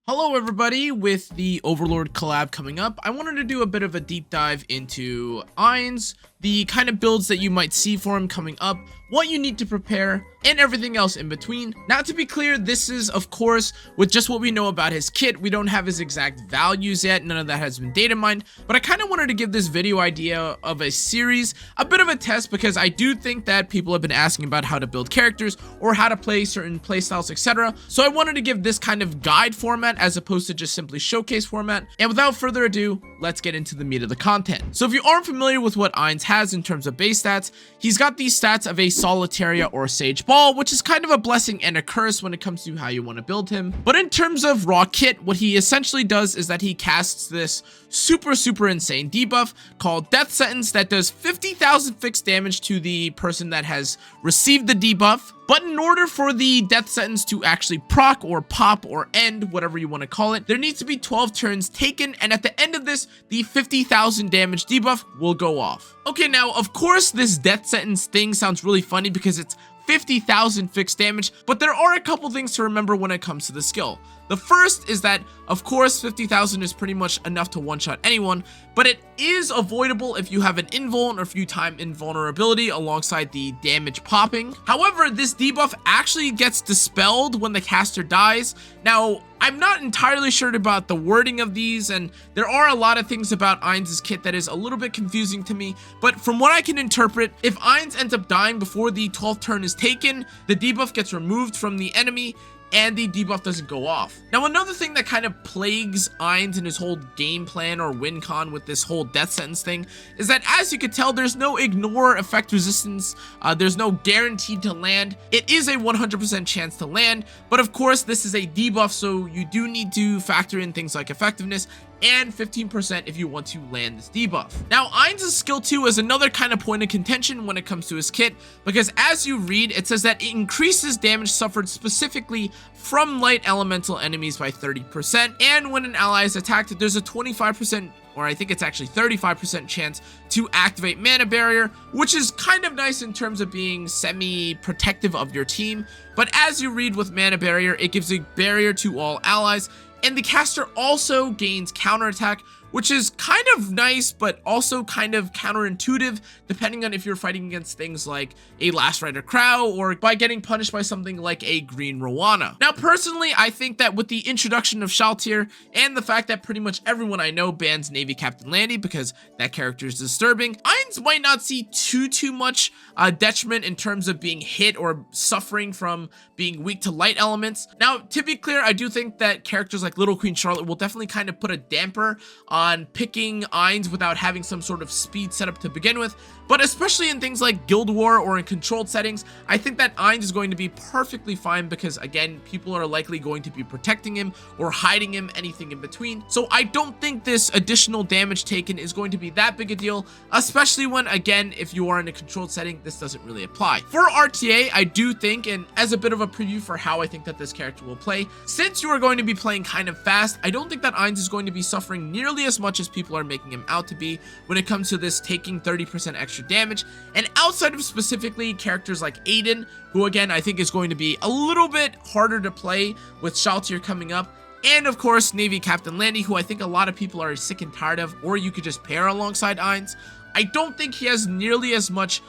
Hello everybody, with the Overlord collab coming up, I wanted to do a bit of a deep dive into Ainz, the kind of builds that you might see for him coming up, what you need to prepare, and everything else in between. Now, to be clear, this is, of course, with just what we know about his kit. We don't have his exact values yet, none of that has been data mined, but I kind of wanted to give this video idea of a series a bit of a test, because I do think that people have been asking about how to build characters, or how to play certain playstyles, etc. So I wanted to give this kind of guide format, as opposed to just simply showcase format. And without further ado, let's get into the meat of the content. So if you aren't familiar with what Ainz has in terms of base stats, he's got these stats of a Solitaria or Sage Ball, which is kind of a blessing and a curse when it comes to how you want to build him. But in terms of raw kit, what he essentially does is that he casts this super insane debuff called Death Sentence that does 50,000 fixed damage to the person that has received the debuff. But in order for the death sentence to actually proc or pop or end, whatever you want to call it, there needs to be 12 turns taken, and at the end of this, the 50,000 damage debuff will go off. Okay, now, of course, this death sentence thing sounds really funny because it's 50,000 fixed damage, but there are a couple things to remember when it comes to the skill. The first is that, of course, 50,000 is pretty much enough to one-shot anyone, but it is avoidable if you have an invuln or if you time invulnerability alongside the damage popping. However, this debuff actually gets dispelled when the caster dies. Now, I'm not entirely sure about the wording of these, and there are a lot of things about Ainz's kit that is a little bit confusing to me, but from what I can interpret, if Ainz ends up dying before the 12th turn is taken, the debuff gets removed from the enemy, and the debuff doesn't go off. Now, another thing that kind of plagues Ainz and his whole game plan or win con with this whole death sentence thing is that, as you can tell, there's no ignore effect resistance, there's no guaranteed to land. It is a 100% chance to land, but of course this is a debuff, so you do need to factor in things like effectiveness and 15% if you want to land this debuff. Now, Ainz's skill 2 is another kind of point of contention when it comes to his kit, because as you read, it says that it increases damage suffered specifically from light elemental enemies by 30%, and when an ally is attacked, there's a 25%, or I think it's actually 35% chance to activate Mana Barrier, which is kind of nice in terms of being semi-protective of your team. But as you read with Mana Barrier, it gives a barrier to all allies, and the caster also gains counterattack, which is kind of nice, but also kind of counterintuitive, depending on if you're fighting against things like a Last Rider Crow, or by getting punished by something like a Green Rowana. Now, personally, I think that with the introduction of Shaltir, and the fact that pretty much everyone I know bans Navy Captain Landy because that character is disturbing, Ainz might not see too much detriment in terms of being hit or suffering from being weak to light elements. Now, to be clear, I do think that characters like Little Queen Charlotte will definitely kind of put a damper on picking Ainz without having some sort of speed setup to begin with, but especially in things like Guild War or in controlled settings, I think that Ainz is going to be perfectly fine because, again, people are likely going to be protecting him or hiding him, anything in between. So I don't think this additional damage taken is going to be that big a deal, especially when, again, if you are in a controlled setting, this doesn't really apply. For RTA, I do think, and as a bit of a preview for how I think that this character will play, since you are going to be playing kind of fast, I don't think that Ainz is going to be suffering nearly as much as people are making him out to be when it comes to this taking 30% extra damage. And outside of specifically characters like Aiden, who again I think is going to be a little bit harder to play with Shaltir coming up, and of course Navy Captain Landy, who I think a lot of people are sick and tired of, or you could just pair alongside Ainz, I don't think he has nearly as much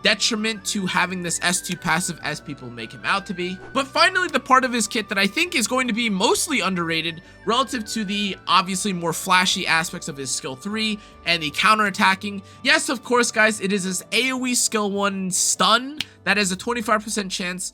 detriment to having this S2 passive as people make him out to be. But finally, the part of his kit that I think is going to be mostly underrated relative to the obviously more flashy aspects of his skill 3 and the counterattacking. Yes, of course, guys, it is his AoE skill 1 stun that has a 25% chance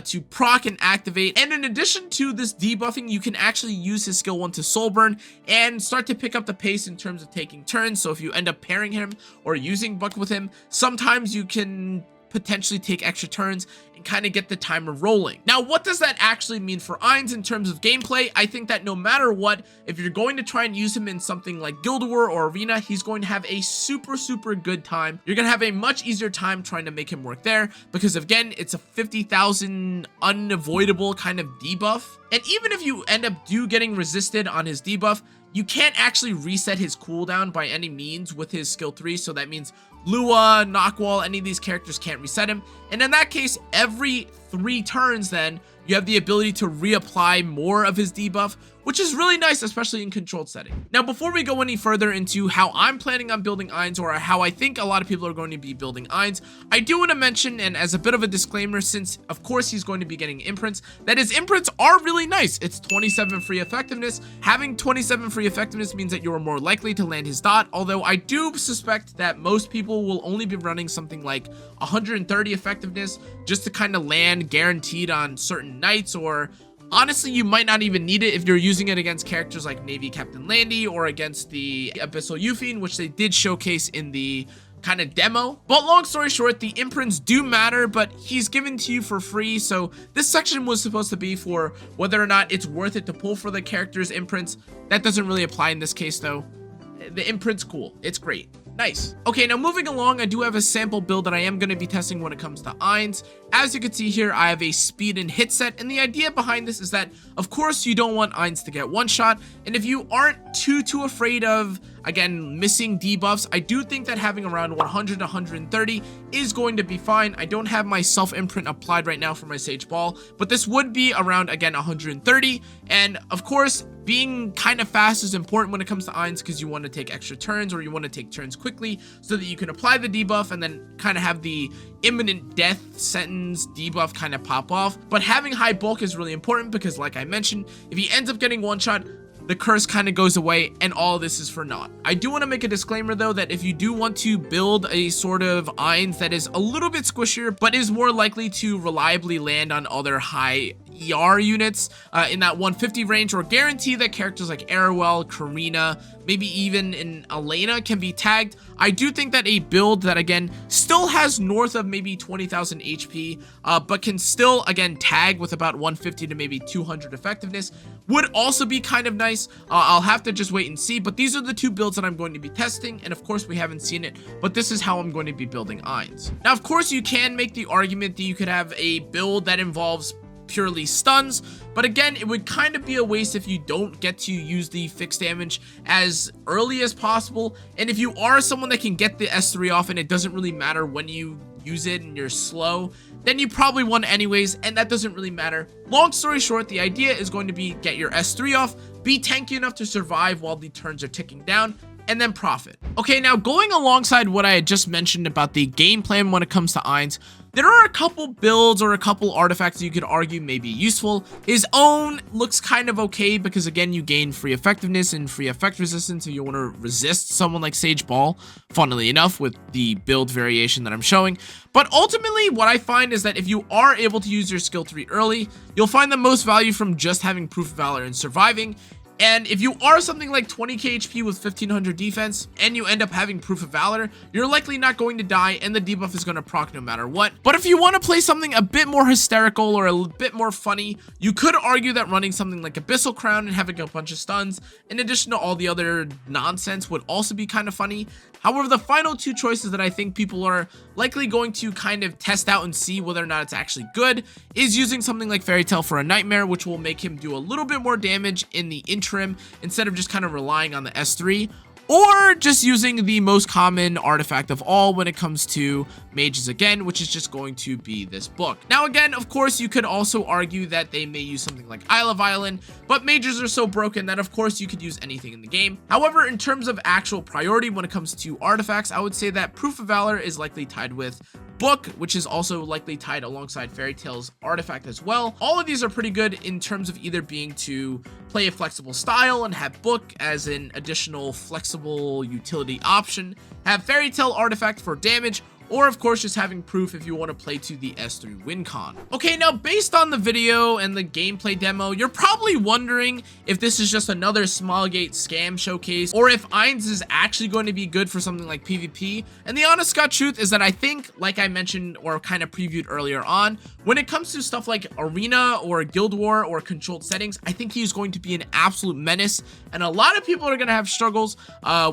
to proc and activate. And in addition to this debuffing, you can actually use his skill 1 to soul burn and start to pick up the pace in terms of taking turns. So if you end up pairing him or using Buck with him, sometimes you can potentially take extra turns and kind of get the timer rolling. Now, what does that actually mean for Ainz in terms of gameplay? I think that no matter what, if you're going to try and use him in something like Guild War or Arena, he's going to have a super good time. You're going to have a much easier time trying to make him work there because, again, it's a 50,000 unavoidable kind of debuff. And even if you end up getting resisted on his debuff, you can't actually reset his cooldown by any means with his skill 3, so that means Lua, Knockwall, any of these characters can't reset him. And in that case, every 3 turns then, you have the ability to reapply more of his debuff, which is really nice, especially in controlled setting. Now, before we go any further into how I'm planning on building Ainz, or how I think a lot of people are going to be building Ainz, I do want to mention, and as a bit of a disclaimer, since of course he's going to be getting imprints, that his imprints are really nice. It's 27 free effectiveness. Having 27 free effectiveness means that you're more likely to land his dot, although I do suspect that most people will only be running something like 130 effectiveness just to kind of land guaranteed on certain nights, or honestly, you might not even need it if you're using it against characters like Navy Captain Landy or against the Abyssal Euphine, which they did showcase in the kind of demo. But long story short, the imprints do matter, but he's given to you for free. So this section was supposed to be for whether or not it's worth it to pull for the character's imprints. That doesn't really apply in this case though. The imprint's cool. It's great. Nice. Okay, now moving along, I do have a sample build that I am going to be testing when it comes to Ainz. As you can see here, I have a speed and hit set, and the idea behind this is that, of course, you don't want Ainz to get one shot, and if you aren't too afraid of, again, missing debuffs, I do think that having around 100 to 130 is going to be fine. I don't have my self-imprint applied right now for my Sage Ball, but this would be around, again, 130, and of course, being kind of fast is important when it comes to Ainz because you want to take extra turns, or you want to take turns quickly so that you can apply the debuff and then kind of have the imminent death sentence debuff kind of pop off. But having high bulk is really important because, like I mentioned, if he ends up getting one shot, the curse kind of goes away and all this is for naught. I do want to make a disclaimer though that if you do want to build a sort of Ainz that is a little bit squishier but is more likely to reliably land on other high ER units in that 150 range, or guarantee that characters like Ainz Ooal, Cannaaaa, maybe even in Elena can be tagged, I do think that a build that again still has north of maybe 20,000 HP but can still again tag with about 150 to maybe 200 effectiveness would also be kind of nice. I'll have to just wait and see, but these are the two builds that I'm going to be testing, and of course we haven't seen it, but this is how I'm going to be building Ainz. Now of course you can make the argument that you could have a build that involves purely stuns, but again, it would kind of be a waste if you don't get to use the fixed damage as early as possible. And if you are someone that can get the S3 off and it doesn't really matter when you use it and you're slow, then you probably won anyways, and that doesn't really matter. Long story short, the idea is going to be get your S3 off, be tanky enough to survive while the turns are ticking down, and then profit. Okay, now going alongside what I had just mentioned about the game plan when it comes to Ainz, there are a couple builds or a couple artifacts you could argue may be useful. His own looks kind of okay because again, you gain free effectiveness and free effect resistance if you want to resist someone like Sage Ball, funnily enough, with the build variation that I'm showing. But ultimately, what I find is that if you are able to use your skill 3 early, you'll find the most value from just having Proof of Valor and surviving. And if you are something like 20k HP with 1500 defense and you end up having Proof of Valor, you're likely not going to die and the debuff is going to proc no matter what. But if you want to play something a bit more hysterical or a bit more funny, you could argue that running something like Abyssal Crown and having a bunch of stuns, in addition to all the other nonsense, would also be kind of funny. However, the final two choices that I think people are likely going to kind of test out and see whether or not it's actually good is using something like Fairy Tale for a Nightmare, which will make him do a little bit more damage in the interim instead of just kind of relying on the S3, or just using the most common artifact of all when it comes to mages again, which is just going to be this book. Now again, of course, you could also argue that they may use something like Isle of Island, but mages are so broken that of course you could use anything in the game. However, in terms of actual priority when it comes to artifacts, I would say that Proof of Valor is likely tied with Book, which is also likely tied alongside Fairy Tale's artifact as well. All of these are pretty good in terms of either being to play a flexible style and have Book as an additional flexible utility option, have Fairy Tale artifact for damage, or of course just having Proof if you want to play to the S3 win con. Okay, now based on the video and the gameplay demo, you're probably wondering if this is just another Smilegate scam showcase, or if Ainz is actually going to be good for something like PvP. And the honest God truth is that I think, like I mentioned or kind of previewed earlier on, when it comes to stuff like Arena or Guild War or controlled settings, I think he's going to be an absolute menace, and a lot of people are going to have struggles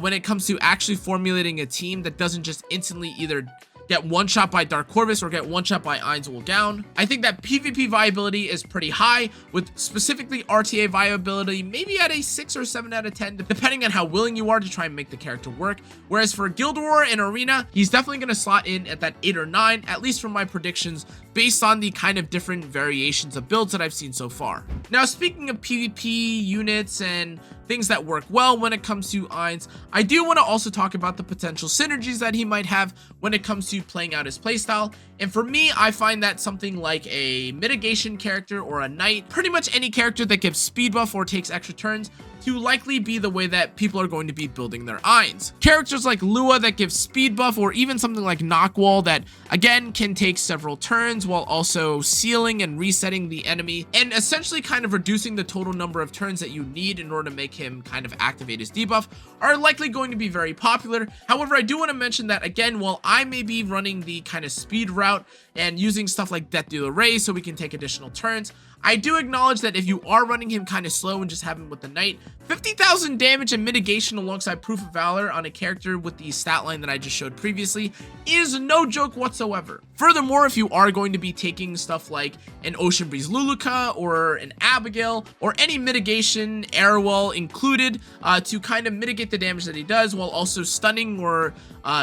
when it comes to actually formulating a team that doesn't just instantly either get one shot by Dark Corvus or get one shot by Ainz Ooal. I think that PvP viability is pretty high, with specifically RTA viability maybe at a 6 or 7 out of 10, depending on how willing you are to try and make the character work. Whereas for Guild War and Arena, he's definitely going to slot in at that 8 or 9, at least from my predictions, based on the kind of different variations of builds that I've seen so far. Now, speaking of PvP units and things that work well when it comes to Ainz, I do want to also talk about the potential synergies that he might have when it comes to playing out his playstyle. And for me, I find that something like a mitigation character or a knight, pretty much any character that gives speed buff or takes extra turns, to likely be the way that people are going to be building their Ainz. Characters like Lua that give speed buff, or even something like Ainz Ooal that again can take several turns while also sealing and resetting the enemy, and essentially kind of reducing the total number of turns that you need in order to make him kind of activate his debuff, are likely going to be very popular. However, I do want to mention that again, while I may be running the kind of speed route and using stuff like Death Dealer Ray so we can take additional turns, I do acknowledge that if you are running him kind of slow and just have him with the Knight, 50,000 damage and mitigation alongside Proof of Valor on a character with the stat line that I just showed previously is no joke whatsoever. Furthermore, if you are going to be taking stuff like an Ocean Breeze Luluka or an Abigail or any mitigation, Airwell included, to kind of mitigate the damage that he does while also stunning or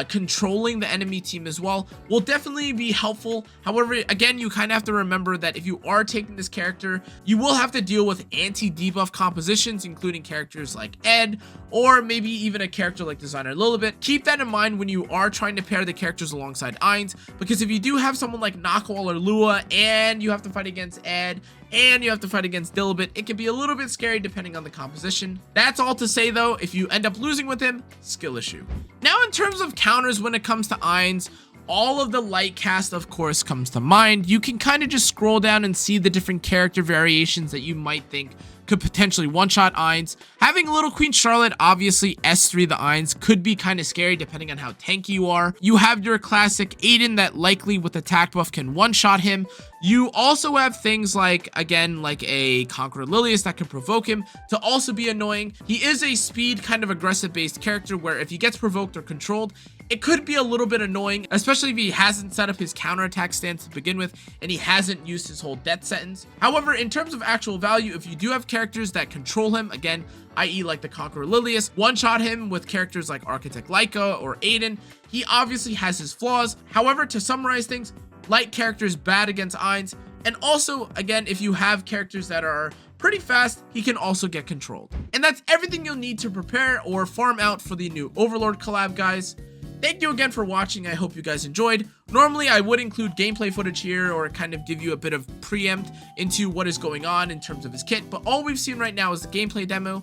controlling the enemy team as well, will definitely be helpful. However, again, you kind of have to remember that if you are taking this character, you will have to deal with anti-debuff compositions, including characters like Ed, or maybe even a character like Designer Lilibet. Keep that in mind when you are trying to pair the characters alongside Ainz, because if you do have someone like Ainz Ooal or Lua, and you have to fight against Ed, and you have to fight against Dilibet, it can be a little bit scary depending on the composition. That's all to say though, if you end up losing with him, skill issue. Now, in terms of counters when it comes to Ainz, all of the light cast, of course, comes to mind. You can kind of just scroll down and see the different character variations that you might think could potentially one-shot Ainz. Having Little Queen Charlotte, obviously S3 the Ainz, could be kind of scary depending on how tanky you are. You have your classic Aiden that likely with attack buff can one-shot him. You also have things like, again, like a Conqueror Lilius that can provoke him to also be annoying. He is a speed kind of aggressive based character where if he gets provoked or controlled, it could be a little bit annoying, especially if he hasn't set up his counterattack stance to begin with and he hasn't used his whole death sentence. However, in terms of actual value, if you do have characters that control him, again, i.e. like the Conqueror Lilius, one-shot him with characters like Architect Laika or Aiden, he obviously has his flaws. However, to summarize things, light characters bad against Ainz, and also, again, if you have characters that are pretty fast, he can also get controlled. And that's everything you'll need to prepare or farm out for the new Overlord collab, guys. Thank you again for watching. I hope you guys enjoyed. Normally, I would include gameplay footage here or kind of give you a bit of preempt into what is going on in terms of his kit, but all we've seen right now is the gameplay demo.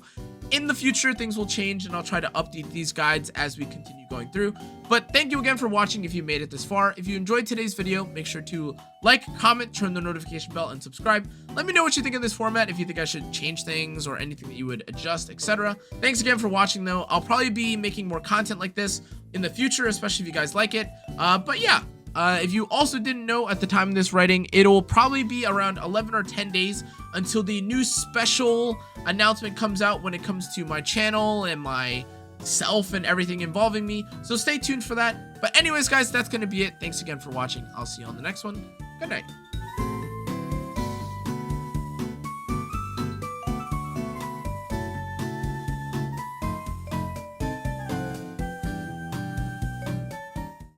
In the future, things will change, and I'll try to update these guides as we continue going through. But thank you again for watching if you made it this far. If you enjoyed today's video, make sure to like, comment, turn the notification bell, and subscribe. Let me know what you think of this format, if you think I should change things or anything that you would adjust, etc. Thanks again for watching, though. I'll probably be making more content like this in the future, especially if you guys like it. But yeah. If you also didn't know at the time of this writing, it'll probably be around 11 or 10 days until the new special announcement comes out when it comes to my channel and myself and everything involving me. So stay tuned for that. But anyways, guys, that's going to be it. Thanks again for watching. I'll see you on the next one. Good night.